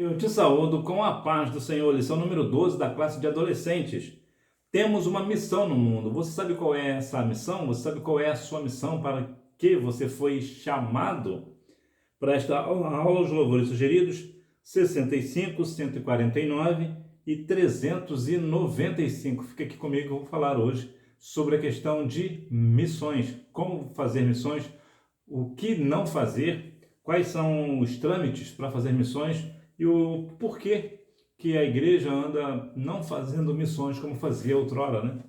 Eu te saúdo com a paz do Senhor, lição número 12 da classe de adolescentes. Temos uma missão no mundo. Você sabe qual é essa missão? Você sabe qual é a sua missão para que você foi chamado? Para esta aula, os louvores sugeridos, 65, 149 e 395. Fica aqui comigo que eu vou falar hoje sobre a questão de missões. Como fazer missões, o que não fazer, quais são os trâmites para fazer missões e o porquê que a igreja anda não fazendo missões como fazia outrora, né?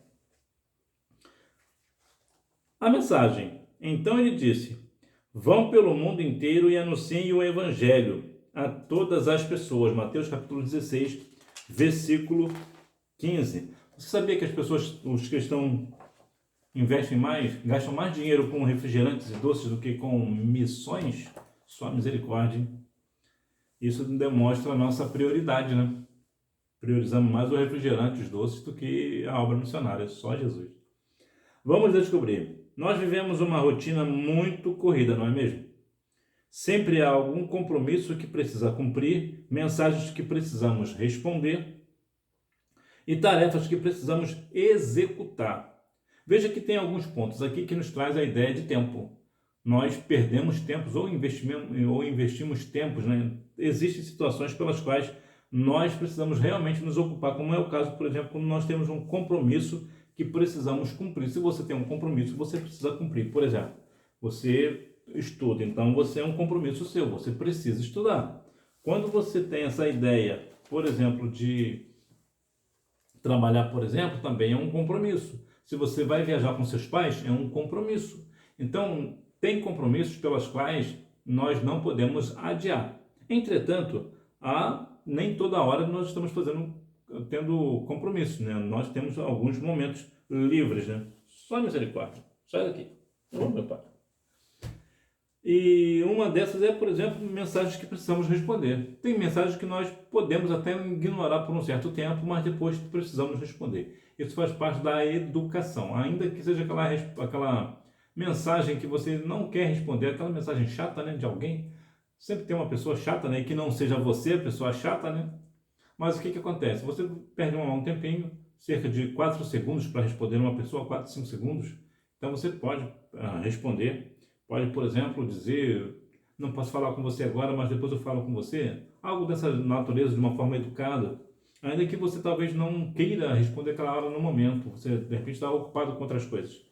A mensagem. Então ele disse: vão pelo mundo inteiro e anunciem o evangelho a todas as pessoas. Mateus capítulo 16, versículo 15. Você sabia que as pessoas, os cristãos, gastam mais dinheiro com refrigerantes e doces do que com missões? Só misericórdia, hein? Isso demonstra a nossa prioridade, né? Priorizamos mais o refrigerante e os doces do que a obra missionária, só Jesus. Vamos descobrir. Nós vivemos uma rotina muito corrida, não é mesmo? Sempre há algum compromisso que precisa cumprir, mensagens que precisamos responder e tarefas que precisamos executar. Veja que tem alguns pontos aqui que nos traz a ideia de tempo. Nós perdemos tempos ou investimos tempos, né? Existem situações pelas quais nós precisamos realmente nos ocupar, como é o caso, por exemplo, quando nós temos um compromisso que precisamos cumprir. Se você tem um compromisso, você precisa cumprir. Por exemplo, você estuda, então você é um compromisso seu, você precisa estudar. Quando você tem essa ideia, por exemplo, de trabalhar, por exemplo, também é um compromisso. Se você vai viajar com seus pais, é um compromisso. Então, tem compromissos pelos quais nós não podemos adiar. Entretanto, nem toda hora nós estamos tendo compromisso, né? Nós temos alguns momentos livres, né? Só misericórdia. Sai daqui. Ô, meu pai. E uma dessas é, por exemplo, mensagens que precisamos responder. Tem mensagens que nós podemos até ignorar por um certo tempo, mas depois precisamos responder. Isso faz parte da educação. Ainda que seja aquela mensagem que você não quer responder, aquela mensagem chata, né, de alguém. Sempre tem uma pessoa chata, né, que não seja você a pessoa chata, né? Mas o que acontece? Você perde um tempinho, cerca de 4 segundos para responder uma pessoa, 4, 5 segundos. Então você pode responder. Pode, por exemplo, dizer: não posso falar com você agora, mas depois eu falo com você. Algo dessa natureza, de uma forma educada. Ainda que você talvez não queira responder aquela hora no momento. Você, de repente, está ocupado com outras coisas.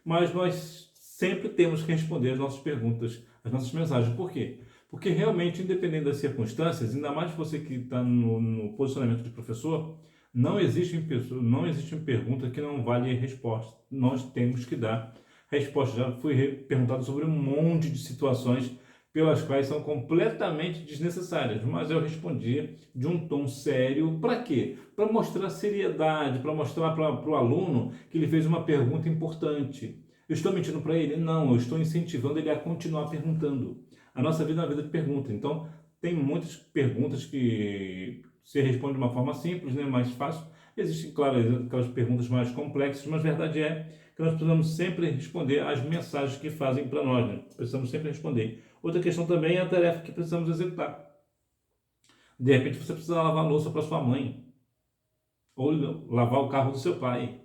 Mas nós sempre temos que responder as nossas perguntas, as nossas mensagens. Por quê? Porque realmente, independente das circunstâncias, ainda mais você que está no posicionamento de professor, não existe pergunta que não vale resposta. Nós temos que dar resposta. Já fui perguntado sobre um monte de situações pelas quais são completamente desnecessárias, mas eu respondi de um tom sério. Para quê? Para mostrar seriedade, para mostrar para o aluno que ele fez uma pergunta importante. Eu estou mentindo para ele? Não, eu estou incentivando ele a continuar perguntando. A nossa vida é uma vida de pergunta, então tem muitas perguntas que se responde de uma forma simples, né, mais fácil. Existem, claro, aquelas perguntas mais complexas, mas a verdade é que nós precisamos sempre responder às mensagens que fazem para nós, né? Precisamos sempre responder. Outra questão também é a tarefa que precisamos executar. De repente você precisa lavar a louça para sua mãe, ou lavar o carro do seu pai.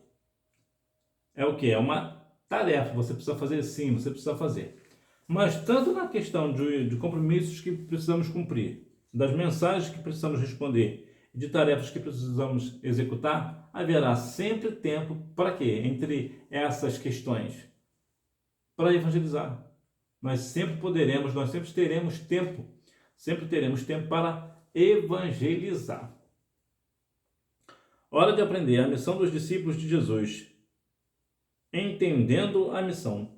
É o que? É uma tarefa, você precisa fazer sim, você precisa fazer. Mas tanto na questão de compromissos que precisamos cumprir, das mensagens que precisamos responder, de tarefas que precisamos executar, haverá sempre tempo para quê? Entre essas questões, para evangelizar. Nós sempre teremos tempo para evangelizar. Hora de aprender a missão dos discípulos de Jesus. Entendendo a missão.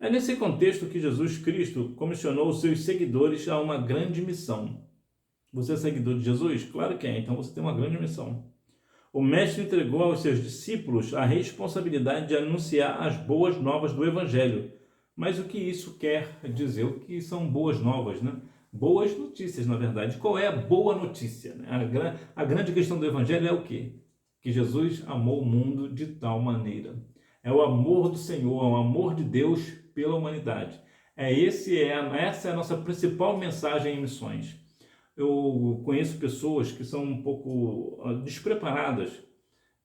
É nesse contexto que Jesus Cristo comissionou os seus seguidores a uma grande missão. Você é seguidor de Jesus? Claro que é, então você tem uma grande missão. O Mestre entregou aos seus discípulos a responsabilidade de anunciar as boas novas do Evangelho. Mas o que isso quer dizer? O que são boas novas, né? Boas notícias, na verdade. Qual é a boa notícia? A grande questão do Evangelho é o quê? Que Jesus amou o mundo de tal maneira. É o amor do Senhor, é o amor de Deus pela humanidade. Essa é a nossa principal mensagem em missões. Eu conheço pessoas que são um pouco despreparadas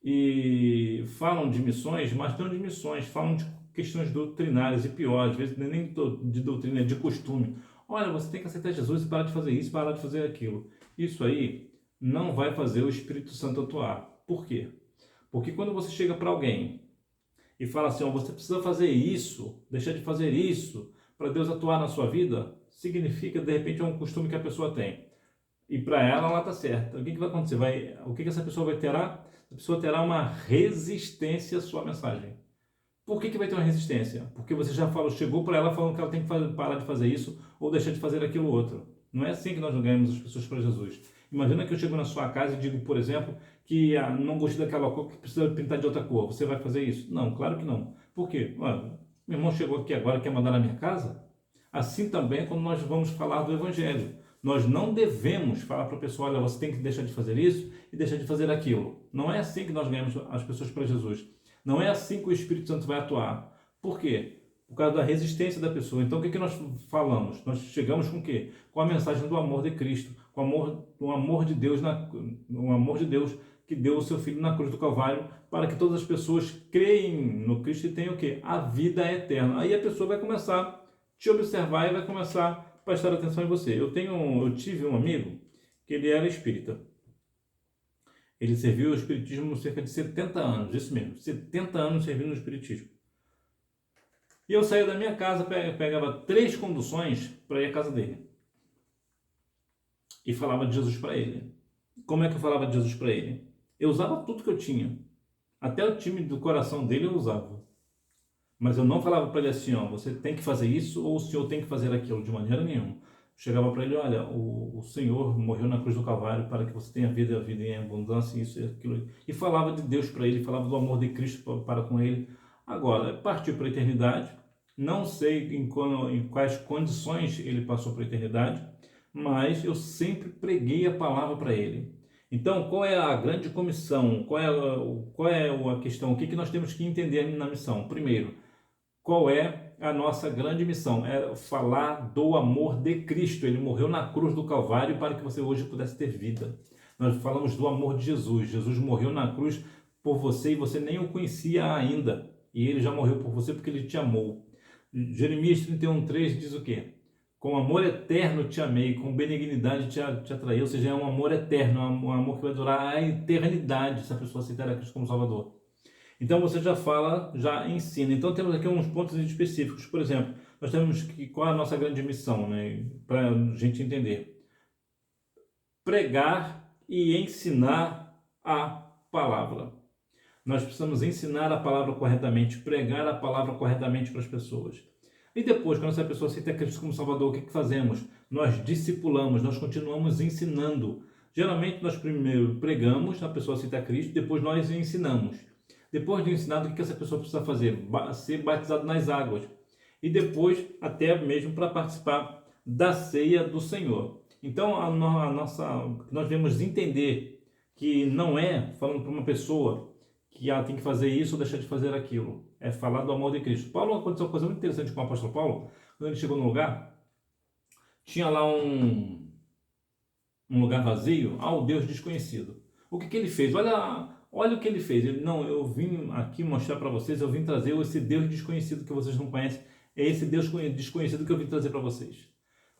e falam de missões, mas não de missões, falam de questões doutrinárias e pior, às vezes nem de doutrina, é de costume. Olha, você tem que aceitar Jesus e parar de fazer isso, parar de fazer aquilo. Isso aí não vai fazer o Espírito Santo atuar. Por quê? Porque quando você chega para alguém e fala assim, ó, você precisa fazer isso, deixar de fazer isso, para Deus atuar na sua vida, significa, de repente, é um costume que a pessoa tem. E para ela está certa. O que vai acontecer? O que essa pessoa vai ter? A pessoa terá uma resistência à sua mensagem. Por que vai ter uma resistência? Porque você já falou, chegou para ela falando que ela tem que parar de fazer isso ou deixar de fazer aquilo outro. Não é assim que nós ganhamos as pessoas para Jesus. Imagina que eu chego na sua casa e digo, por exemplo, que não gostei daquela cor, que precisa pintar de outra cor. Você vai fazer isso? Não, claro que não. Por quê? Meu irmão chegou aqui agora, quer mandar na minha casa? Assim também é quando nós vamos falar do Evangelho. Nós não devemos falar para a pessoa, olha, você tem que deixar de fazer isso e deixar de fazer aquilo. Não é assim que nós ganhamos as pessoas para Jesus. Não é assim que o Espírito Santo vai atuar. Por quê? Por causa da resistência da pessoa. Então, o que nós falamos? Nós chegamos com o quê? Com a mensagem do amor de Cristo, com o amor de Deus, o amor de Deus que deu o seu Filho na cruz do Calvário, para que todas as pessoas creem no Cristo e tenham o quê? A vida eterna. Aí a pessoa vai começar a te observar e vai começar a prestar atenção em você. Eu tive um amigo que ele era espírita. Ele serviu o espiritismo cerca de 70 anos, isso mesmo, 70 anos servindo no espiritismo. E eu saía da minha casa, pegava 3 conduções para ir à casa dele. E falava de Jesus para ele. Como é que eu falava de Jesus para ele? Eu usava tudo que eu tinha. Até o time do coração dele eu usava. Mas eu não falava para ele assim, ó, você tem que fazer isso ou o senhor tem que fazer aquilo, de maneira nenhuma. Chegava para ele, olha, o Senhor morreu na cruz do Calvário para que você tenha vida em abundância, isso e aquilo. E falava de Deus para ele, falava do amor de Cristo para com ele. Agora, partiu para a eternidade, não sei em quais condições ele passou para a eternidade, mas eu sempre preguei a palavra para ele. Então, qual é a grande comissão? Qual é a questão? O que nós temos que entender na missão? Primeiro, qual é a nossa grande missão? É falar do amor de Cristo. Ele morreu na cruz do Calvário para que você hoje pudesse ter vida. Nós falamos do amor de Jesus. Jesus morreu na cruz por você e você nem o conhecia ainda. E ele já morreu por você porque ele te amou. Jeremias 31:3 diz o quê? Com amor eterno te amei, com benignidade te atraí. Ou seja, é um amor eterno, um amor que vai durar a eternidade se a pessoa aceitar a Cristo como Salvador. Então você já fala, já ensina. Então temos aqui uns pontos específicos. Por exemplo, nós temos qual é a nossa grande missão, né? Para a gente entender. Pregar e ensinar a palavra. Nós precisamos ensinar a palavra corretamente, pregar a palavra corretamente para as pessoas. E depois, quando essa pessoa aceita Cristo como Salvador, o que fazemos? Nós discipulamos, nós continuamos ensinando. Geralmente nós primeiro pregamos, a pessoa aceita Cristo, depois nós ensinamos. Depois de ensinado, o que essa pessoa precisa fazer? Ser batizado nas águas. E depois, até mesmo para participar da ceia do Senhor. Então, nós devemos entender que não é falando para uma pessoa que ela tem que fazer isso ou deixar de fazer aquilo. É falar do amor de Cristo. Paulo, aconteceu uma coisa muito interessante com o apóstolo Paulo. Quando ele chegou no lugar, tinha lá um lugar vazio, o Deus desconhecido. O que ele fez? Olha o que ele fez. Eu vim aqui mostrar para vocês, eu vim trazer esse Deus desconhecido que vocês não conhecem. É esse Deus desconhecido que eu vim trazer para vocês.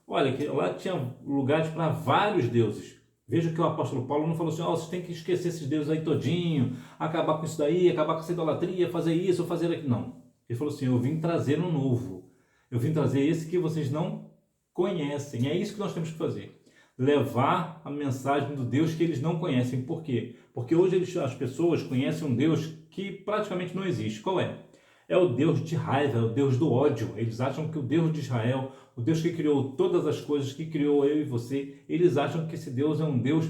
Olha, que lá tinha lugares para vários deuses. Veja que o apóstolo Paulo não falou assim, vocês têm que esquecer esses deuses aí todinho, acabar com isso daí, acabar com essa idolatria, fazer isso ou fazer aquilo. Não. Ele falou assim, eu vim trazer um novo. Eu vim trazer esse que vocês não conhecem. É isso que nós temos que fazer. Levar a mensagem do Deus que eles não conhecem. Por quê? Porque hoje as pessoas conhecem um Deus que praticamente não existe. Qual é? É o Deus de raiva, é o Deus do ódio. Eles acham que o Deus de Israel, o Deus que criou todas as coisas, que criou eu e você, eles acham que esse Deus é um Deus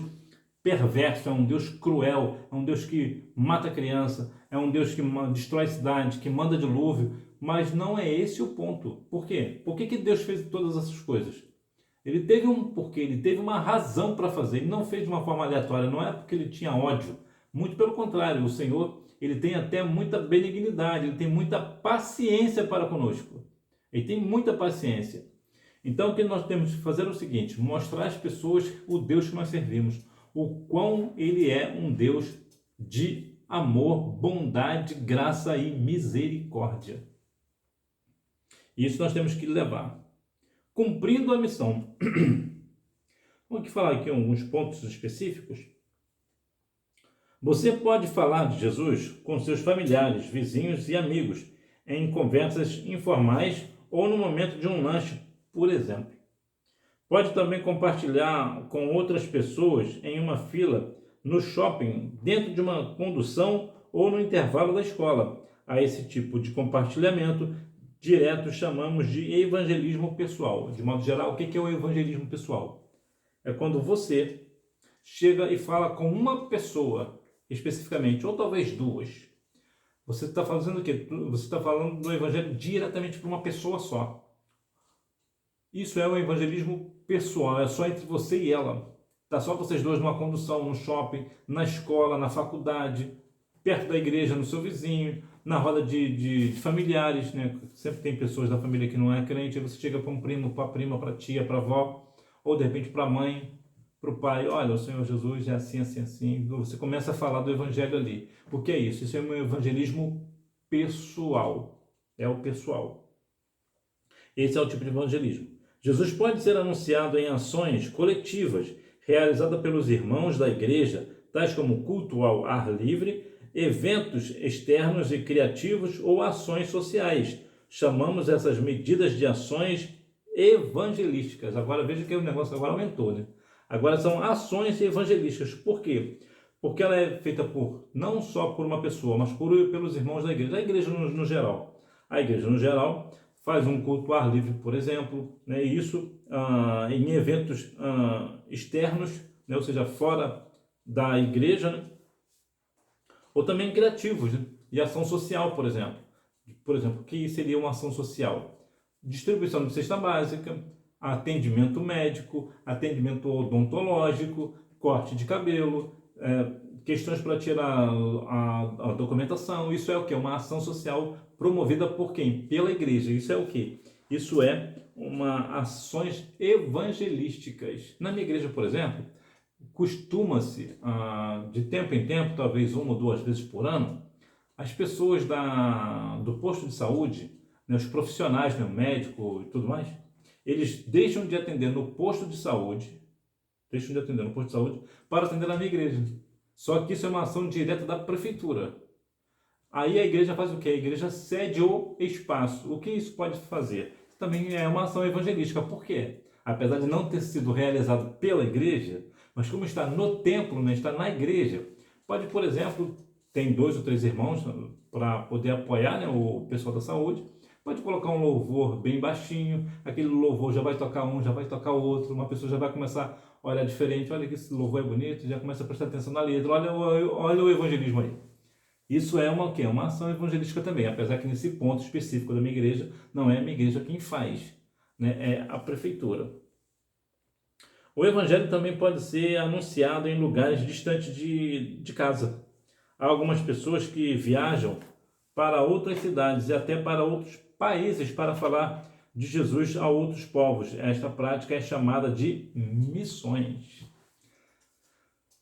perverso, é um Deus cruel, é um Deus que mata criança, é um Deus que destrói cidade, que manda dilúvio, mas não é esse o ponto. Por quê? Por que Deus fez todas essas coisas? Ele teve um porquê, ele teve uma razão para fazer, ele não fez de uma forma aleatória, não é porque ele tinha ódio, muito pelo contrário, o Senhor, ele tem até muita benignidade, ele tem muita paciência para conosco, ele tem muita paciência. Então, o que nós temos que fazer é o seguinte: mostrar às pessoas o Deus que nós servimos, o quão Ele é um Deus de amor, bondade, graça e misericórdia. Isso nós temos que levar. Cumprindo a missão. Vamos aqui falar aqui alguns pontos específicos. Você pode falar de Jesus com seus familiares, vizinhos e amigos, em conversas informais ou no momento de um lanche, por exemplo. Pode também compartilhar com outras pessoas em uma fila, no shopping, dentro de uma condução ou no intervalo da escola. A esse tipo de compartilhamento direto chamamos de evangelismo pessoal. De modo geral, o que é o evangelismo pessoal? É quando você chega e fala com uma pessoa, especificamente, ou talvez duas. Você está fazendo o quê? Você está falando do evangelho diretamente para uma pessoa só. Isso é o evangelismo pessoal, é só entre você e ela. Está só vocês dois numa condução, no shopping, na escola, na faculdade, perto da igreja, no seu vizinho, na roda de familiares, né? Sempre tem pessoas da família que não é crente, aí você chega para um primo, para a prima, para a tia, para a avó, ou de repente para a mãe, para o pai: olha, o Senhor Jesus é assim, assim, assim. Você começa a falar do evangelho ali. O que é isso? Isso é um evangelismo pessoal. É o pessoal. Esse é o tipo de evangelismo. Jesus pode ser anunciado em ações coletivas, realizadas pelos irmãos da igreja, tais como culto ao ar livre, eventos externos e criativos ou ações sociais. Chamamos essas medidas de ações evangelísticas. Agora veja que o negócio agora aumentou, né? Agora são ações evangelísticas. Por quê? Porque ela é feita não só por uma pessoa, mas pelos irmãos da igreja. A igreja no geral. A igreja no geral faz um culto ao ar livre, por exemplo, né? Isso em eventos externos, né? Ou seja, fora da igreja, né? Ou também criativos, né? E ação social, por exemplo. Por exemplo, o que seria uma ação social? Distribuição de cesta básica, atendimento médico, atendimento odontológico, corte de cabelo, questões para tirar a documentação. Isso é o que? Uma ação social promovida por quem? Pela igreja. Isso é o que? Isso é ações evangelísticas. Na minha igreja, por exemplo, costuma-se, de tempo em tempo, talvez uma ou duas vezes por ano, as pessoas do posto de saúde, né, os profissionais, né, o médico e tudo mais, eles deixam de atender no posto de saúde, para atender na minha igreja. Só que isso é uma ação direta da prefeitura. Aí a igreja faz o quê? A igreja cede o espaço. O que isso pode fazer? Também é uma ação evangelística. Por quê? Apesar de não ter sido realizado pela igreja, mas como está no templo, né, está na igreja, pode, por exemplo, tem 2 ou 3 irmãos para poder apoiar, né, o pessoal da saúde, pode colocar um louvor bem baixinho, aquele louvor já vai tocar um, já vai tocar o outro, uma pessoa já vai começar a olhar diferente, olha que esse louvor é bonito, já começa a prestar atenção na letra, olha o evangelismo aí. Isso é o quê? Uma ação evangelística também, apesar que nesse ponto específico da minha igreja, não é a minha igreja quem faz, né, é a prefeitura. O evangelho também pode ser anunciado em lugares distantes de casa. Há algumas pessoas que viajam para outras cidades e até para outros países para falar de Jesus a outros povos. Esta prática é chamada de missões.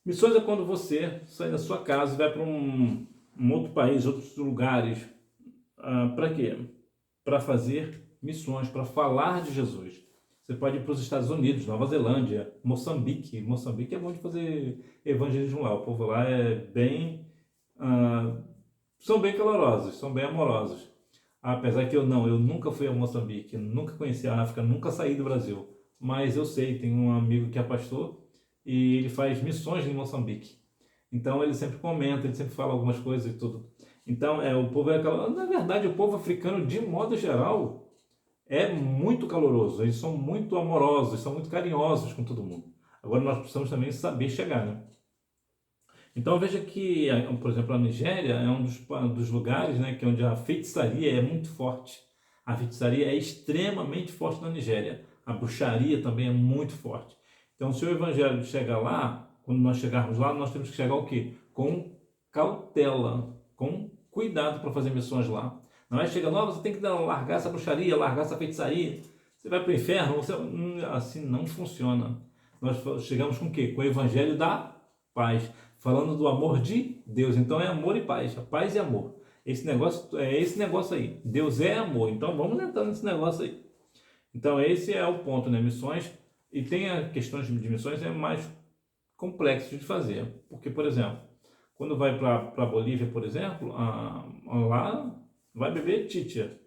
Missões é quando você sai da sua casa e vai para um outro país, outros lugares. Para quê? Para fazer missões, para falar de Jesus. Você pode ir para os Estados Unidos, Nova Zelândia, Moçambique. Moçambique é bom de fazer evangelismo lá. O povo lá é são bem calorosos, são bem amorosos. Apesar que eu nunca fui a Moçambique, nunca conheci a África, nunca saí do Brasil. Mas eu sei, tem um amigo que é pastor e ele faz missões em Moçambique. Então ele sempre comenta, ele sempre fala algumas coisas e tudo. Então o povo é caloroso. Na verdade, o povo africano, de modo geral, é muito caloroso. Eles são muito amorosos, são muito carinhosos com todo mundo. Agora nós precisamos também saber chegar, né? Então veja que, por exemplo, a Nigéria é um dos lugares, né, que é onde a feitiçaria é muito forte. A feitiçaria é extremamente forte na Nigéria. A bruxaria também é muito forte. Então, se o evangelho chega lá, quando nós chegarmos lá, nós temos que chegar o quê? Com cautela, com cuidado para fazer missões lá. Não é chegar lá, você tem que largar essa bruxaria, largar essa feitiçaria. Você vai para o inferno, assim não funciona. Nós chegamos com o quê? Com o evangelho da paz, falando do amor de Deus. Então é amor e paz, a paz e amor. Esse negócio aí. Deus é amor. Então vamos entrar nesse negócio aí. Então esse é o ponto, né? Missões, e tem a questão de missões é mais complexo de fazer. Porque, por exemplo, quando vai para a Bolívia, por exemplo, lá vai beber chicha.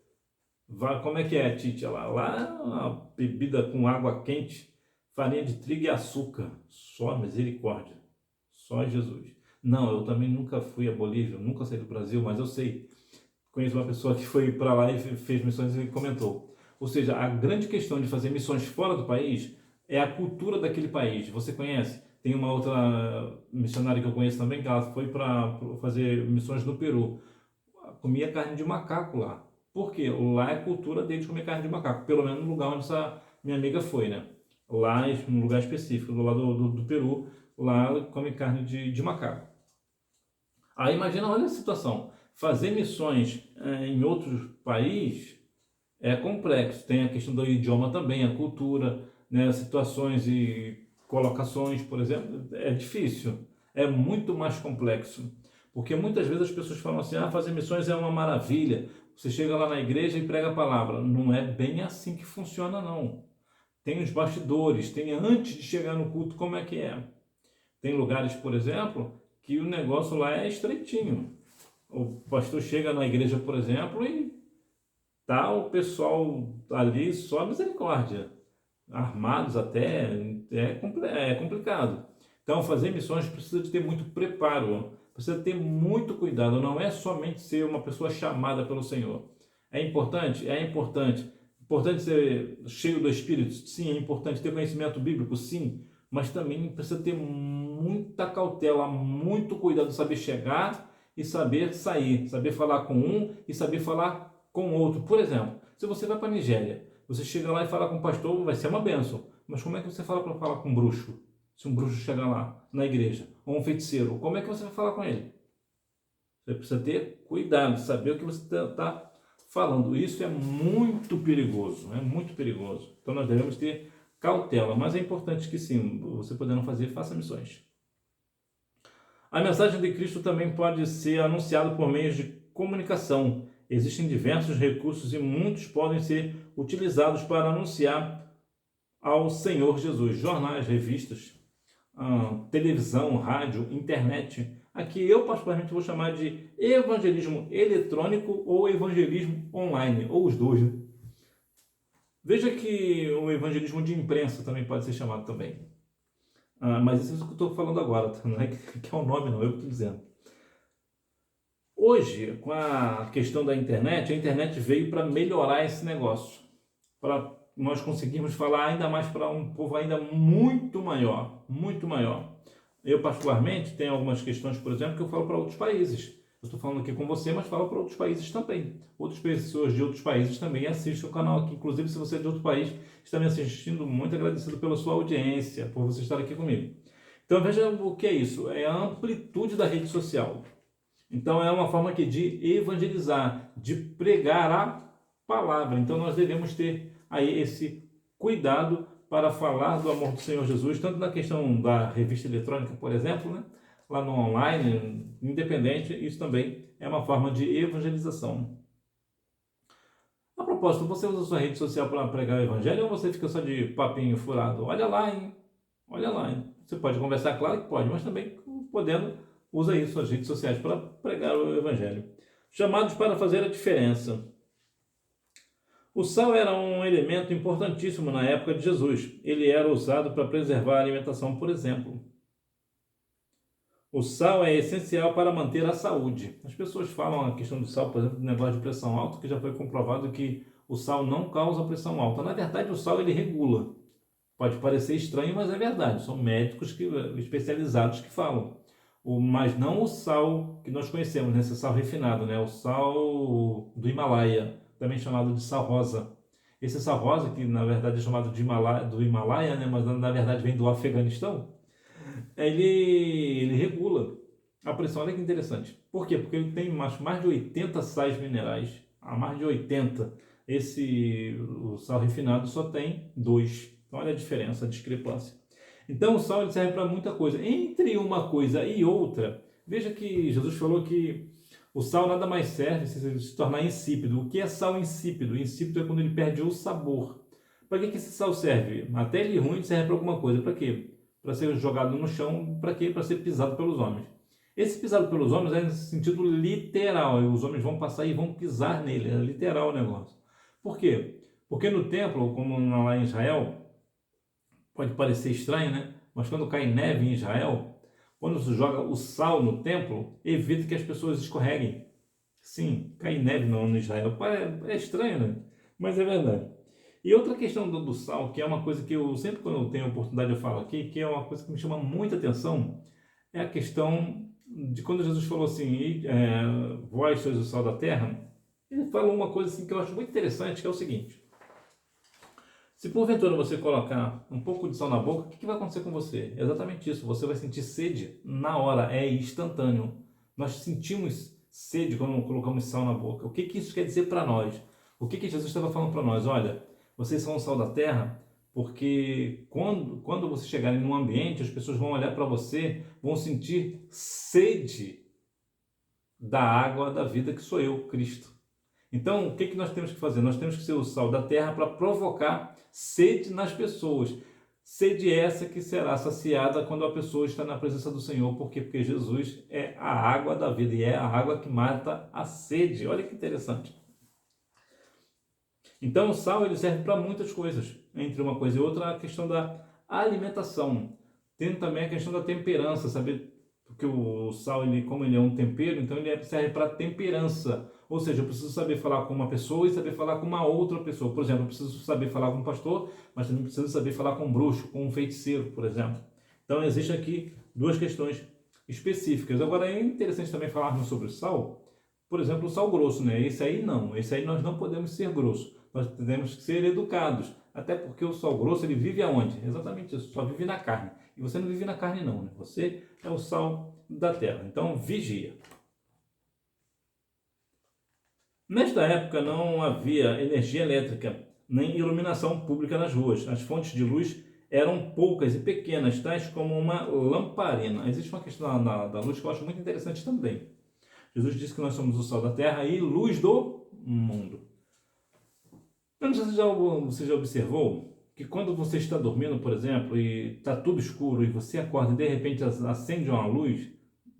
Como é que é a chicha lá? Lá a bebida com água quente, farinha de trigo e açúcar. Só misericórdia. Só Jesus. Não, eu também nunca fui à Bolívia, nunca saí do Brasil, mas eu sei. Conheço uma pessoa que foi para lá e fez missões e comentou. Ou seja, a grande questão de fazer missões fora do país é a cultura daquele país. Você conhece? Tem uma outra missionária que eu conheço também, que ela foi para fazer missões no Peru. Comia carne de macaco lá. Por quê? Lá é cultura deles comer carne de macaco. Pelo menos no lugar onde essa minha amiga foi, né? Lá, num lugar específico, do lado do Peru, lá come carne de macaco. Aí imagina, olha a situação. Fazer missões em outros países é complexo. Tem a questão do idioma também, a cultura, né? Situações e colocações, por exemplo, é difícil. É muito mais complexo. Porque muitas vezes as pessoas falam assim, fazer missões é uma maravilha. Você chega lá na igreja e prega a palavra. Não é bem assim que funciona, não. Tem os bastidores, tem antes de chegar no culto, como é que é. Tem lugares, por exemplo, que o negócio lá é estreitinho. O pastor chega na igreja, por exemplo, e tá o pessoal ali só misericórdia. Armados até, é complicado. Então, fazer missões precisa de ter muito preparo, precisa ter muito cuidado. Não é somente ser uma pessoa chamada pelo Senhor. É importante? É importante. Importante ser cheio do Espírito? Sim. É importante ter conhecimento bíblico? Sim. Mas também precisa ter muita cautela, muito cuidado, saber chegar e saber sair, saber falar com um e saber falar com outro. Por exemplo, se você vai para a Nigéria, você chega lá e fala com o pastor, vai ser uma bênção. Mas como é que você fala para falar com um bruxo? Se um bruxo chegar lá na igreja, ou um feiticeiro, como é que você vai falar com ele? Você precisa ter cuidado, saber o que você está falando. Isso é muito perigoso, é muito perigoso. Então nós devemos ter cautela, mas é importante que sim, você podendo fazer, faça missões. A mensagem de Cristo também pode ser anunciada por meios de comunicação. Existem diversos recursos e muitos podem ser utilizados para anunciar ao Senhor Jesus. Jornais, revistas, televisão, rádio, internet. Aqui eu particularmente vou chamar de evangelismo eletrônico ou evangelismo online, ou os dois, né? Veja que o evangelismo de imprensa também pode ser chamado também. Mas isso é o que eu estou falando agora, tá? Não é que é o nome, não, eu que estou dizendo. Hoje, com a questão da internet, a internet veio para melhorar esse negócio, para nós conseguirmos falar ainda mais para um povo ainda muito maior, muito maior. Eu, particularmente, tenho algumas questões, por exemplo, que eu falo para outros países. Eu estou falando aqui com você, mas falo para outros países também. Outras pessoas de outros países também assistem o canal aqui. Inclusive, se você é de outro país, está me assistindo, muito agradecido pela sua audiência, por você estar aqui comigo. Então, veja o que é isso. É a amplitude da rede social. Então, é uma forma aqui de evangelizar, de pregar a palavra. Então, nós devemos ter aí esse cuidado para falar do amor do Senhor Jesus, tanto na questão da revista eletrônica, por exemplo, né? Lá no online, independente, isso também é uma forma de evangelização. A propósito, você usa a sua rede social para pregar o evangelho ou você fica só de papinho furado? Olha lá, hein? Olha lá, hein? Você pode conversar, claro que pode, mas também podendo, usa aí suas redes sociais para pregar o evangelho. Chamados para fazer a diferença. O sal era um elemento importantíssimo na época de Jesus. Ele era usado para preservar a alimentação, por exemplo. O sal é essencial para manter a saúde. As pessoas falam a questão do sal, por exemplo, do negócio de pressão alta, que já foi comprovado que o sal não causa pressão alta. Na verdade, o sal ele regula. Pode parecer estranho, mas é verdade. São médicos especializados que falam. Mas não o sal que nós conhecemos, né? Esse sal refinado, né? O sal do Himalaia, também chamado de sal rosa. Esse sal rosa, que na verdade é chamado de do Himalaia, né? Mas na verdade vem do Afeganistão, ele regula a pressão. Olha que interessante. Por quê? Porque ele tem mais de 80 sais minerais, há mais de 80. o sal refinado só tem 2. Então, olha a diferença, a discrepância. Então, o sal ele serve para muita coisa. Entre uma coisa e outra, veja que Jesus falou que o sal nada mais serve se tornar insípido. O que é sal insípido? Insípido é quando ele perde o sabor. Para que esse sal serve? Até ele ruim serve para alguma coisa. Para quê? Para ser jogado no chão. Para quê? Para ser pisado pelos homens. Esse pisado pelos homens é no sentido literal. Os homens vão passar e vão pisar nele. É literal o negócio. Por quê? Porque no templo, como lá em Israel, pode parecer estranho, né? Mas quando cai neve em Israel, quando se joga o sal no templo, evita que as pessoas escorreguem. Sim, cai neve no Israel. É estranho, né? Mas é verdade. E outra questão do sal, que é uma coisa que eu sempre quando eu tenho oportunidade eu falo aqui, que é uma coisa que me chama muita atenção, é a questão de quando Jesus falou assim, vós sois o sal da terra, ele falou uma coisa assim que eu acho muito interessante, que é o seguinte: se porventura você colocar um pouco de sal na boca, o que vai acontecer com você? É exatamente isso, você vai sentir sede na hora, é instantâneo. Nós sentimos sede quando colocamos sal na boca. O que isso quer dizer para nós? O que Jesus estava falando para nós? Olha, vocês são o sal da terra, porque quando vocês chegarem num ambiente, as pessoas vão olhar para você, vão sentir sede da água da vida que sou eu, Cristo. Então, o que nós temos que fazer? Nós temos que ser o sal da terra para provocar sede nas pessoas. Sede essa que será saciada quando a pessoa está na presença do Senhor. Por quê? Porque Jesus é a água da vida e é a água que mata a sede. Olha que interessante. Então, o sal ele serve para muitas coisas. Entre uma coisa e outra, a questão da alimentação. Tem também a questão da temperança, saber? Porque o sal, como ele é um tempero, então ele serve para temperança. Ou seja, eu preciso saber falar com uma pessoa e saber falar com uma outra pessoa. Por exemplo, eu preciso saber falar com um pastor, mas também preciso saber falar com um bruxo, com um feiticeiro, por exemplo. Então, existem aqui duas questões específicas. Agora, é interessante também falarmos sobre o sal. Por exemplo, o sal grosso, né? Esse aí não. Esse aí nós não podemos ser grosso. Nós temos que ser educados. Até porque o sal grosso, ele vive aonde? Exatamente isso. Só vive na carne. E você não vive na carne não, né? Você é o sal da terra. Então, vigia. Nesta época não havia energia elétrica, nem iluminação pública nas ruas. As fontes de luz eram poucas e pequenas, tais como uma lamparina. Existe uma questão da luz que eu acho muito interessante também. Jesus disse que nós somos o sal da terra e luz do mundo. Não sei se você já observou que quando você está dormindo, por exemplo, e está tudo escuro e você acorda e de repente acende uma luz,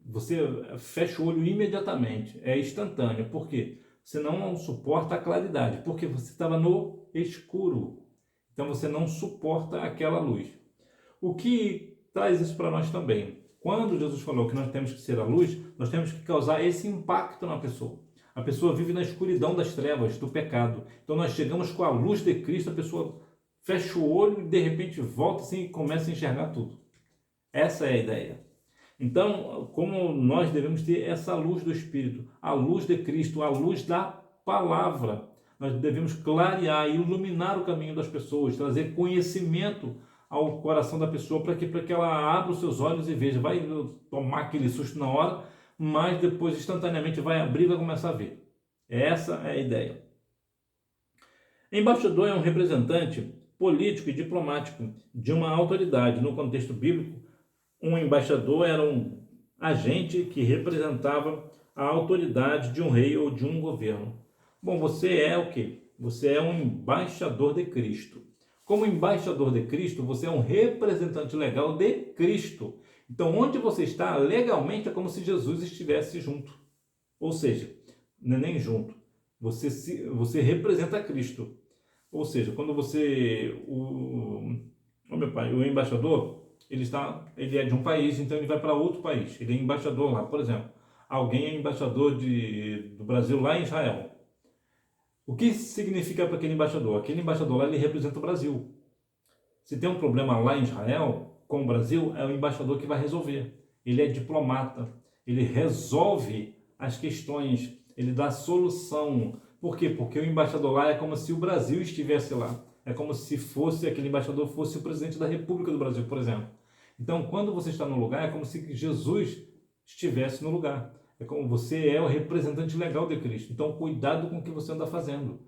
você fecha o olho imediatamente, é instantâneo. Por quê? Você não suporta a claridade, porque você estava no escuro. Então você não suporta aquela luz. O que traz isso para nós também? Quando Jesus falou que nós temos que ser a luz, nós temos que causar esse impacto na pessoa. A pessoa vive na escuridão das trevas, do pecado. Então nós chegamos com a luz de Cristo, a pessoa fecha o olho e de repente volta assim e começa a enxergar tudo. Essa é a ideia. Então, como nós devemos ter essa luz do Espírito, a luz de Cristo, a luz da palavra, nós devemos clarear e iluminar o caminho das pessoas, trazer conhecimento ao coração da pessoa para que ela abra os seus olhos e veja. Vai tomar aquele susto na hora, mas depois instantaneamente vai abrir e vai começar a ver. Essa é a ideia. Embaixador é um representante político e diplomático de uma autoridade. No contexto bíblico, um embaixador era um agente que representava a autoridade de um rei ou de um governo. Bom, você é o quê? Você é um embaixador de Cristo. Como embaixador de Cristo, você é um representante legal de Cristo. Então, onde você está, legalmente, é como se Jesus estivesse junto. Ou seja, não é nem junto. Você representa Cristo. Ou seja, quando o embaixador, ele é de um país, então ele vai para outro país. Ele é embaixador lá, por exemplo. Alguém é embaixador do Brasil lá em Israel. O que significa para aquele embaixador? Aquele embaixador lá, ele representa o Brasil. Se tem um problema lá em Israel, com o Brasil, é o embaixador que vai resolver. Ele é diplomata. Ele resolve as questões. Ele dá solução. Por quê? Porque o embaixador lá é como se o Brasil estivesse lá. É como se aquele embaixador fosse o presidente da República do Brasil, por exemplo. Então, quando você está no lugar, é como se Jesus estivesse no lugar. É como você é o representante legal de Cristo. Então, cuidado com o que você anda fazendo.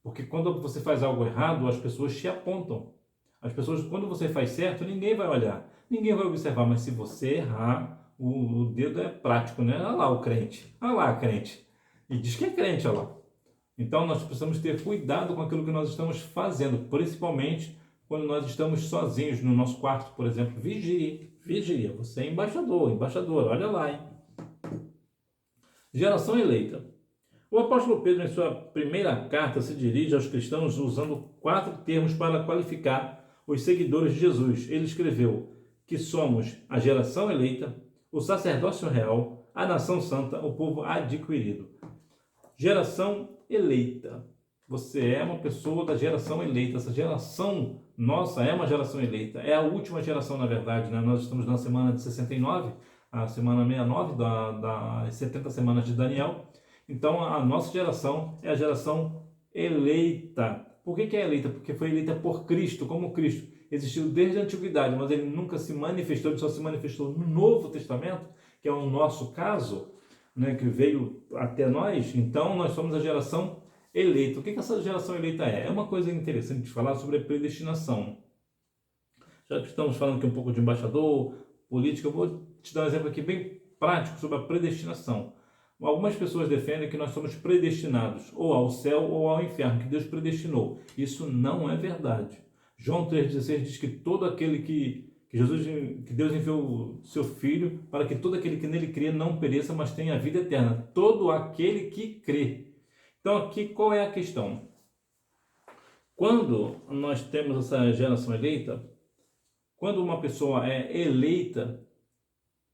Porque quando você faz algo errado, as pessoas te apontam. As pessoas, quando você faz certo, ninguém vai olhar, ninguém vai observar, mas se você errar, o dedo é prático, né? Olha lá o crente, olha lá a crente. E diz que é crente, olha lá. Então nós precisamos ter cuidado com aquilo que nós estamos fazendo, principalmente quando nós estamos sozinhos no nosso quarto, por exemplo. Vigie, vigia, você é embaixador, embaixadora, olha lá, hein? Geração eleita. O apóstolo Pedro, em sua primeira carta, se dirige aos cristãos usando 4 termos para qualificar os seguidores de Jesus. Ele escreveu que somos a geração eleita, o sacerdócio real, a nação santa, o povo adquirido. Geração eleita. Você é uma pessoa da geração eleita. Essa geração nossa é uma geração eleita. É a última geração, na verdade, né? Nós estamos na semana de 69, a semana 69 das 70 semanas de Daniel. Então, a nossa geração é a geração eleita. Por que é eleita? Porque foi eleita por Cristo, como Cristo existiu desde a antiguidade, mas ele nunca se manifestou, ele só se manifestou no Novo Testamento, que é o nosso caso, né, que veio até nós. Então, nós somos a geração eleita. O que essa geração eleita é? É uma coisa interessante de falar sobre a predestinação. Já que estamos falando aqui um pouco de embaixador, política, eu vou te dar um exemplo aqui bem prático sobre a predestinação. Algumas pessoas defendem que nós somos predestinados ou ao céu ou ao inferno, que Deus predestinou. Isso não é verdade. João 3,16 diz que todo aquele que Deus enviou o seu Filho para que todo aquele que nele crê não pereça, mas tenha vida eterna. Todo aquele que crê. Então aqui qual é a questão? Quando nós temos essa geração eleita, quando uma pessoa é eleita,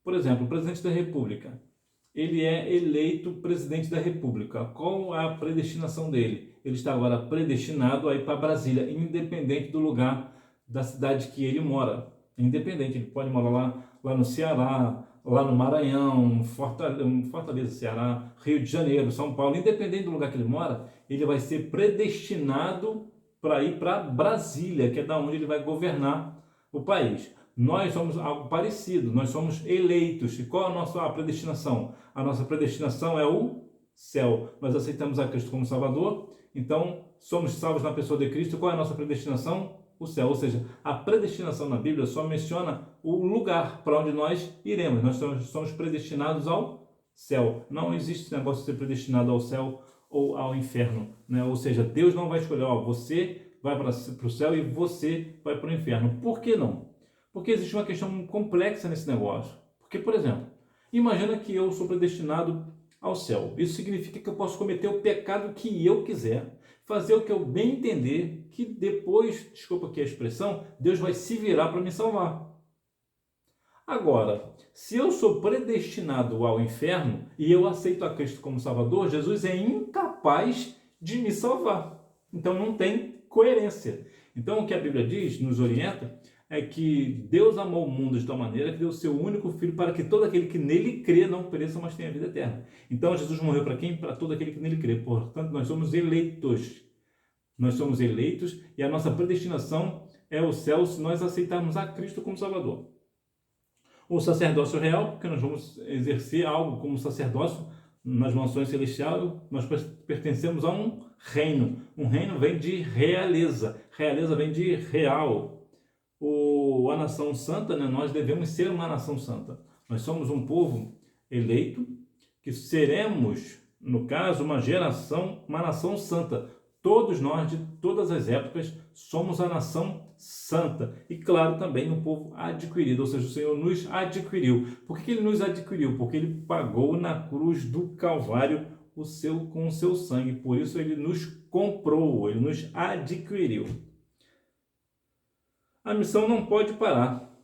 por exemplo, o presidente da República, ele é eleito presidente da República. Qual é a predestinação dele? Ele está agora predestinado a ir para Brasília, independente do lugar da cidade que ele mora. Independente, ele pode morar lá no Ceará, lá no Maranhão, Fortaleza, Ceará, Rio de Janeiro, São Paulo. Independente do lugar que ele mora, ele vai ser predestinado para ir para Brasília, que é da onde ele vai governar o país. Nós somos algo parecido, nós somos eleitos. E qual é a nossa predestinação? A nossa predestinação é o céu. Nós aceitamos a Cristo como Salvador, então somos salvos na pessoa de Cristo. Qual é a nossa predestinação? O céu. Ou seja, a predestinação na Bíblia só menciona o lugar para onde nós iremos. Nós somos predestinados ao céu. Não existe esse negócio de ser predestinado ao céu ou ao inferno, né? Ou seja, Deus não vai escolher, você vai para o céu e você vai para o inferno. Por que não? Porque existe uma questão complexa nesse negócio. Porque, por exemplo, imagina que eu sou predestinado ao céu. Isso significa que eu posso cometer o pecado que eu quiser, fazer o que eu bem entender, que depois, desculpa aqui a expressão, Deus vai se virar para me salvar. Agora, se eu sou predestinado ao inferno e eu aceito a Cristo como Salvador, Jesus é incapaz de me salvar. Então não tem coerência. Então o que a Bíblia diz, nos orienta, é que Deus amou o mundo de tal maneira que deu o seu único Filho para que todo aquele que nele crê não pereça, mas tenha vida eterna. Então Jesus morreu para quem? Para todo aquele que nele crê. Portanto, nós somos eleitos. Nós somos eleitos e a nossa predestinação é o céu se nós aceitarmos a Cristo como Salvador. O sacerdócio real, porque nós vamos exercer algo como sacerdócio nas mansões celestiais, nós pertencemos a um reino. Um reino vem de realeza. Realeza vem de real. A nação santa, né? Nós devemos ser uma nação santa. Nós somos um povo eleito, que seremos, no caso, uma nação santa. Todos nós, de todas as épocas, somos a nação santa. E, claro, também um povo adquirido, ou seja, o Senhor nos adquiriu. Por que Ele nos adquiriu? Porque Ele pagou na cruz do Calvário com o seu sangue. Por isso Ele nos comprou, Ele nos adquiriu. A missão não pode parar.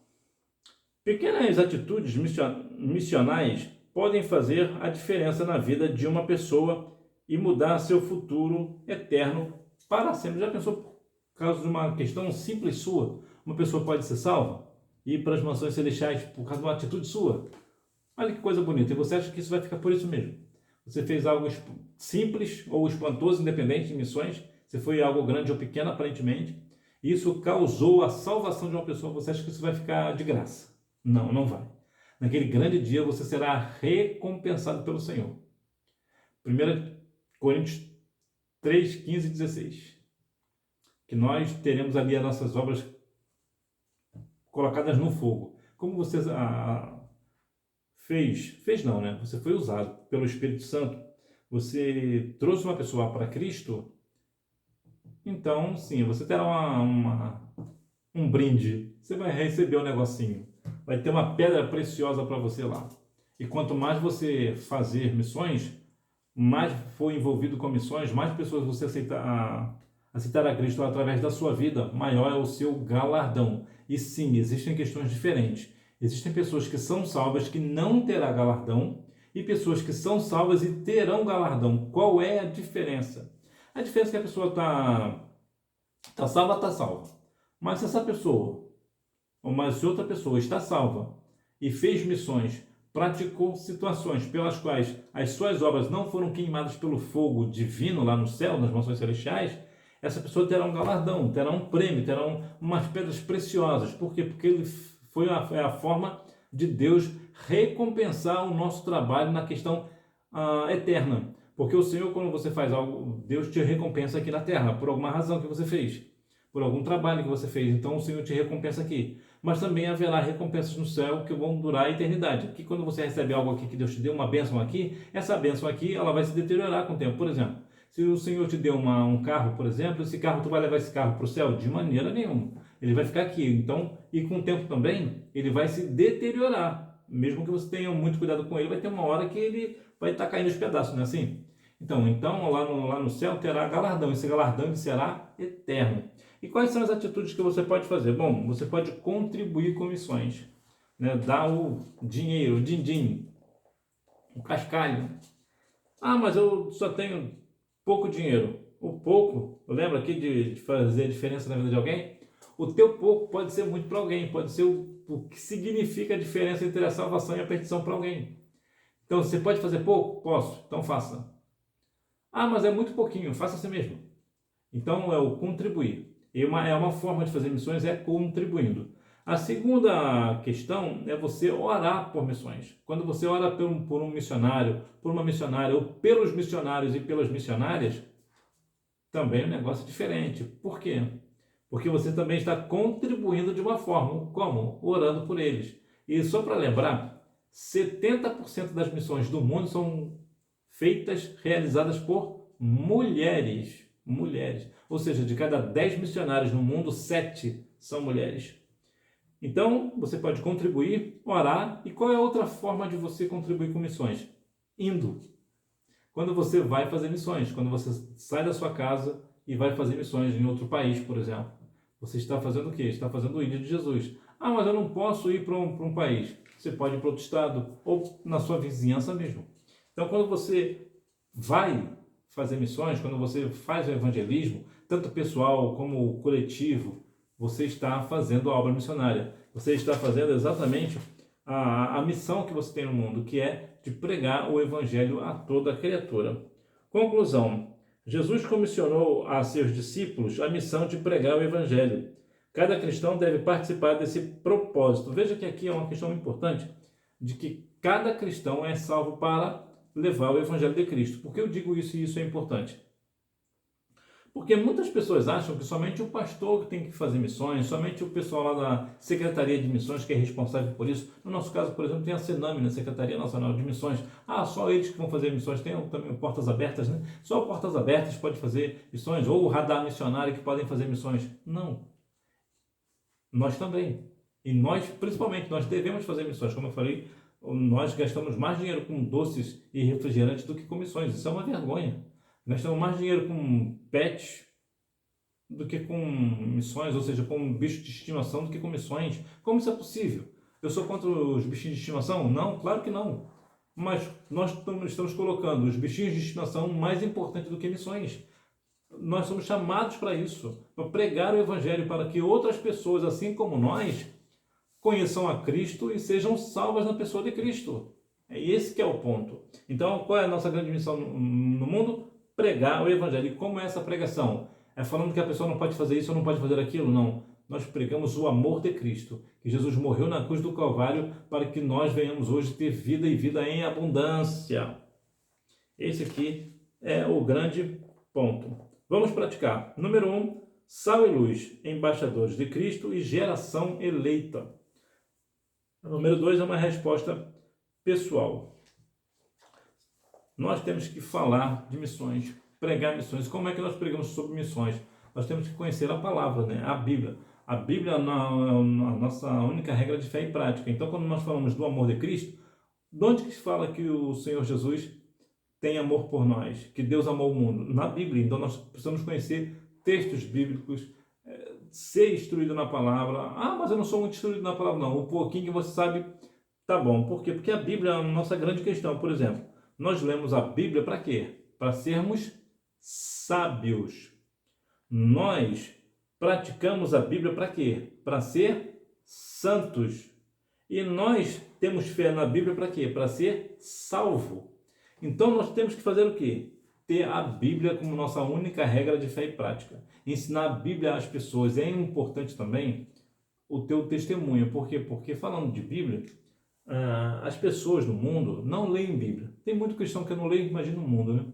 Pequenas atitudes missionais podem fazer a diferença na vida de uma pessoa e mudar seu futuro eterno para sempre. Já pensou, por causa de uma questão simples sua, uma pessoa pode ser salva e ir para as mansões celestiais por causa de uma atitude sua? Olha que coisa bonita. E você acha que isso vai ficar por isso mesmo? Você fez algo simples ou espantoso, independente de missões. Você foi algo grande ou pequeno, aparentemente. Isso causou a salvação de uma pessoa. Você acha que isso vai ficar de graça? Não, não vai. Naquele grande dia você será recompensado pelo Senhor. 1 Coríntios 3, 15 e 16. Que nós teremos ali as nossas obras colocadas no fogo. Como você fez não, né? Você foi usado pelo Espírito Santo, você trouxe uma pessoa para Cristo, então sim, você terá um brinde, você vai receber um negocinho, vai ter uma pedra preciosa para você lá. E quanto mais você fazer missões, mais for envolvido com missões, mais pessoas você aceitar a Cristo através da sua vida, maior é o seu galardão. E sim, existem questões diferentes. Existem pessoas que são salvas que não terá galardão e pessoas que são salvas e terão galardão. Qual é a diferença? A diferença é que a pessoa está salva, está salva. Mas se essa pessoa, ou mais se outra pessoa está salva e fez missões, praticou situações pelas quais as suas obras não foram queimadas pelo fogo divino lá no céu, nas mansões celestiais, essa pessoa terá um galardão, terá um prêmio, terá umas pedras preciosas. Por quê? Porque ele é a forma de Deus recompensar o nosso trabalho na questão eterna. Porque o Senhor, quando você faz algo, Deus te recompensa aqui na terra, por alguma razão que você fez, por algum trabalho que você fez. Então o Senhor te recompensa aqui. Mas também haverá recompensas no céu que vão durar a eternidade. Aqui, quando você recebe algo aqui, que Deus te deu uma bênção aqui, essa bênção aqui, ela vai se deteriorar com o tempo. Por exemplo, se o Senhor te deu um carro, por exemplo, esse carro, tu vai levar esse carro para o céu? De maneira nenhuma. Ele vai ficar aqui. Então, e com o tempo também, ele vai se deteriorar. Mesmo que você tenha muito cuidado com ele, vai ter uma hora que ele vai estar caindo aos pedaços, não é assim? Então lá no céu terá galardão. Esse galardão ele será eterno. E quais são as atitudes que você pode fazer? Bom, você pode contribuir com missões, né? Dar o dinheiro, o din-din, o cascalho. Ah, mas eu só tenho pouco dinheiro. O pouco, lembra aqui de fazer a diferença na vida de alguém? O teu pouco pode ser muito para alguém, pode ser o que significa a diferença entre a salvação e a perdição para alguém. Então, você pode fazer pouco? Posso, então faça. Ah, mas é muito pouquinho, faça assim mesmo. Então, é o contribuir. E uma forma de fazer missões é contribuindo. A segunda questão é você orar por missões. Quando você ora por um missionário, por uma missionária, ou pelos missionários e pelas missionárias, também é um negócio diferente. Por quê? Porque você também está contribuindo de uma forma. Como? Orando por eles. E só para lembrar, 70% das missões do mundo são realizadas por mulheres. Mulheres. Ou seja, de cada 10 missionários no mundo, 7 são mulheres. Então, você pode contribuir, orar. E qual é a outra forma de você contribuir com missões? Indo. Quando você vai fazer missões, quando você sai da sua casa e vai fazer missões em outro país, por exemplo, você está fazendo o quê? Está fazendo o Ilha de Jesus. Ah, mas eu não posso ir para um país. Você pode ir para outro estado ou na sua vizinhança mesmo. Então, quando você vai fazer missões, quando você faz o evangelismo, tanto pessoal como coletivo, você está fazendo a obra missionária. Você está fazendo exatamente a missão que você tem no mundo, que é de pregar o evangelho a toda criatura. Conclusão. Jesus comissionou a seus discípulos a missão de pregar o evangelho. Cada cristão deve participar desse propósito. Veja que aqui é uma questão importante, de que cada cristão é salvo para levar o evangelho de Cristo. Por que eu digo isso e isso é importante? Porque muitas pessoas acham que somente o pastor tem que fazer missões, somente o pessoal lá da Secretaria de Missões que é responsável por isso. No nosso caso, por exemplo, tem a Sename, na Secretaria Nacional de Missões. Ah, só eles que vão fazer missões. Tem também o Portas Abertas, né? Só o Portas Abertas pode fazer missões, ou o Radar Missionário que podem fazer missões. Não. Nós também. E nós, principalmente, nós devemos fazer missões. Como eu falei, nós gastamos mais dinheiro com doces e refrigerantes do que com missões. Isso é uma vergonha. Gastamos mais dinheiro com pets do que com missões, ou seja, com bicho de estimação do que com missões. Como isso é possível? Eu sou contra os bichinhos de estimação? Não, claro que não. Mas nós estamos colocando os bichinhos de estimação mais importantes do que missões. Nós somos chamados para isso, para pregar o evangelho, para que outras pessoas, assim como nós, conheçam a Cristo e sejam salvas na pessoa de Cristo. É esse que é o ponto. Então, qual é a nossa grande missão no mundo? Pregar o evangelho. E como é essa pregação? É falando que a pessoa não pode fazer isso ou não pode fazer aquilo? Não. Nós pregamos o amor de Cristo, que Jesus morreu na cruz do Calvário para que nós venhamos hoje ter vida e vida em abundância. Esse aqui é o grande Ponto. Vamos praticar. Número 1, sal e luz, embaixadores de Cristo e geração eleita. Número 2 é uma resposta pessoal. Nós temos que falar de missões, pregar missões. Como é que nós pregamos sobre missões? Nós temos que conhecer a palavra, né? A Bíblia. A Bíblia é a nossa única regra de fé e prática. Então, quando nós falamos do amor de Cristo, de onde que se fala que o Senhor Jesus tem amor por nós? Que Deus amou o mundo? Na Bíblia. Então, nós precisamos conhecer textos bíblicos, ser instruído na palavra. Ah, mas eu não sou muito instruído na palavra, não. O pouquinho que você sabe, tá bom. Por quê? Porque a Bíblia é a nossa grande questão. Por exemplo, nós lemos a Bíblia para quê? Para sermos sábios. Nós praticamos a Bíblia para quê? Para ser santos. E nós temos fé na Bíblia para quê? Para ser salvo. Então nós temos que fazer o quê? Ter a Bíblia como nossa única regra de fé e prática. Ensinar a Bíblia às pessoas. É importante também o teu testemunho. Por quê? Porque falando de Bíblia, as pessoas no mundo não leem Bíblia. Tem muito cristão que não lê, imagina o mundo, né?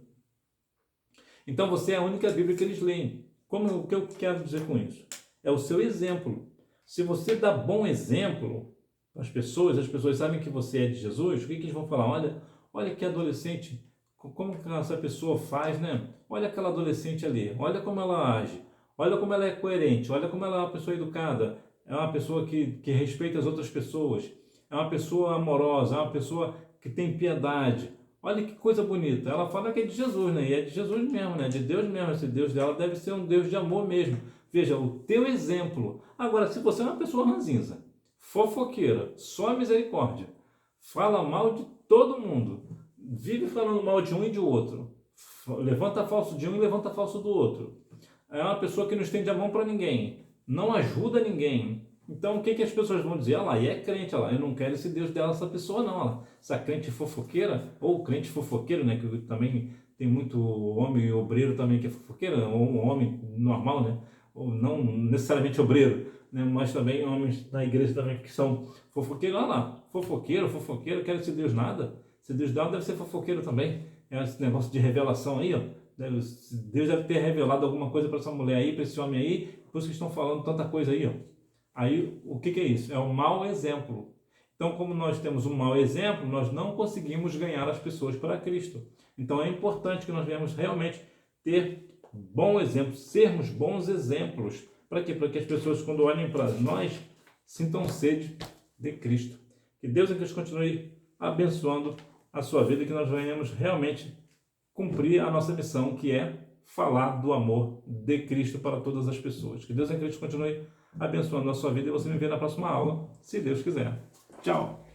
Então você é a única Bíblia que eles leem. O que eu quero dizer com isso? É o seu exemplo. Se você dá bom exemplo às pessoas, as pessoas sabem que você é de Jesus, o que eles vão falar? Olha que adolescente, como que essa pessoa faz, né? Olha aquela adolescente ali, olha como ela age, olha como ela é coerente, olha como ela é uma pessoa educada, é uma pessoa que respeita as outras pessoas, é uma pessoa amorosa, é uma pessoa que tem piedade. Olha que coisa bonita. Ela fala que é de Jesus, né? E é de Jesus mesmo, né? De Deus mesmo. Esse Deus dela deve ser um Deus de amor mesmo. Veja, o teu exemplo. Agora, se você é uma pessoa ranzinza, fofoqueira, só misericórdia, fala mal de todo mundo, vive falando mal de um e de outro, levanta falso de um e levanta falso do outro, é uma pessoa que não estende a mão para ninguém, não ajuda ninguém. Então, o que as pessoas vão dizer? E é crente, eu não quero esse Deus dela, essa pessoa não, essa crente fofoqueira, ou crente fofoqueiro, né, que também tem muito homem obreiro também que é fofoqueiro, ou um homem normal, né, ou não necessariamente obreiro, né, mas também homens na igreja também que são fofoqueiros. Fofoqueiro, quer esse Deus nada, esse Deus dela deve ser fofoqueiro também, esse negócio de revelação aí, Deus deve ter revelado alguma coisa para essa mulher aí, para esse homem aí, por isso que estão falando tanta coisa aí, Aí, o que é isso? É um mau exemplo. Então, como nós temos um mau exemplo, nós não conseguimos ganhar as pessoas para Cristo. Então, é importante que nós venhamos realmente ter bom exemplo, sermos bons exemplos. Para quê? Para que as pessoas, quando olhem para nós, sintam sede de Cristo. Que Deus continue abençoando a sua vida e que nós venhamos realmente cumprir a nossa missão, que é falar do amor de Cristo para todas as pessoas. Que Deus continue abençoando a sua vida e você me vê na próxima aula, se Deus quiser. Tchau!